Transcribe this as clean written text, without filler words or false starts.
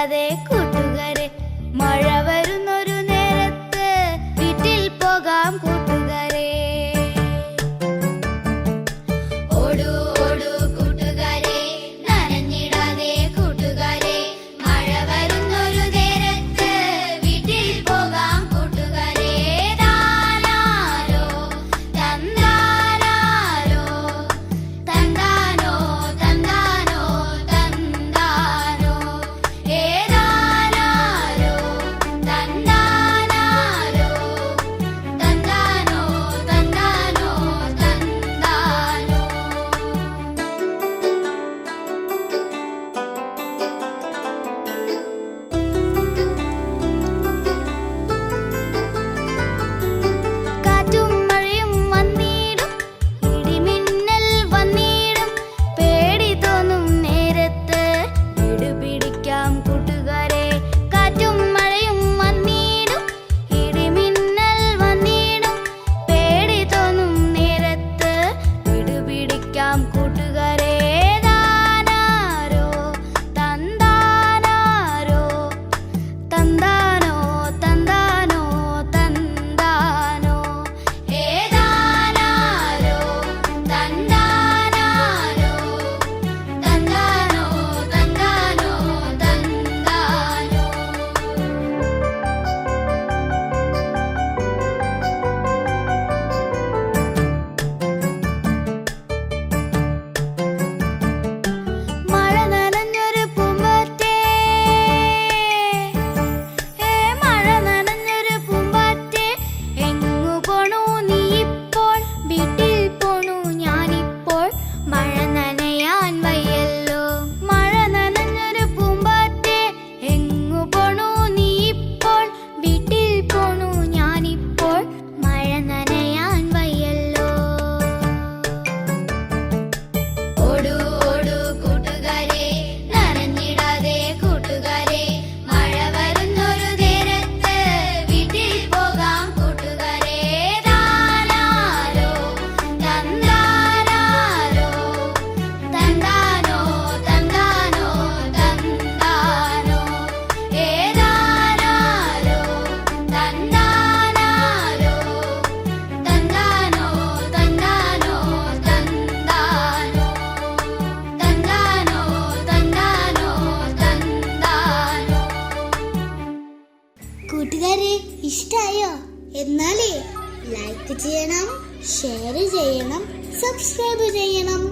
നനഞ്ഞിടാതെ കൂട്ടുകാരെ മഴ വരുന്നൊരു നേരത്ത് വീട്ടിൽ പോകാം കൂട്ടുകാരെ ഓടൂ ഓടൂ കൂട്ടുകാരെ നനഞ്ഞിടാതെ കൂട്ടുകാരെ മഴ വരുന്നൊരു നേരത്ത് വീട്ടിൽ പോകാം കൂട്ടുകാരെ താനാരോ തന്താനാരോ തന്താനോ തന്താനോ തന്താനോ ഏതാനാരോ തന്താനാരോ തന്താനോ തന്താനോ തന്താനോ കാറ്റും മഴയും വന്നിടും ഇടിമിന്നൽ വന്നിടും പേടി തോന്നും നേരത്ത് വീട് പിടിക്കാം കൂട്ടുകാരെ കാറ്റും മഴയും വന്നിടും ഇടിമിന്നൽ വന്നിടും പേടി തോന്നും നേരത്ത് വീട് പിടിക്കാം കൂട്ടുകാരെ താനാരോ തന്താനാരോ തന്താനോ തന്താനോ തന്താനോ ഏതാനാരോ തന്താനാരോ തന്താനോ തന്താനോ തന്താനോ മഴ നനഞ്ഞൊരു പൂമ്പാറ്റേ മഴ നനഞ്ഞൊരു പൂമ്പാറ്റേ എങ്ങു പോണു നീ ഇപ്പോൾ വീട്ടിൽ പോണു ഞാനിപ്പോൾ മഴ നനയാൻ വയ്യല്ലോ മഴ നനഞ്ഞൊരു പൂമ്പാറ്റേ എങ്ങു പോണു നീ ഇപ്പോൾ വീട്ടിൽ പോണു ഞാനിപ്പോൾ മഴ നനയാൻ വയ്യല്ലോ ഓടൂ ഓടൂ കൂട്ടുകാരെ നനഞ്ഞിടാതെ കൂട്ടുകാരെ മഴ വരുന്നൊരു നേരത്ത് വീട്ടിൽ പോകാം കൂട്ടുകാരെ താനാരോ തന്താനാരോ തന്താനോ തന്താനോ തന്താനോ ഏതാനാരോ തന്താനാരോ തന്താനോ തന്താനോ തന്താനോ തന്താനോ തന്താനോ തന്താനോ കൂട്ടുകാരെ ഇഷ്ടായോ? എന്നാലേ ലൈക്ക് ചെയ്യണം, ഷെയർ ചെയ്യണം, സബ്സ്ക്രൈബ് ചെയ്യണം.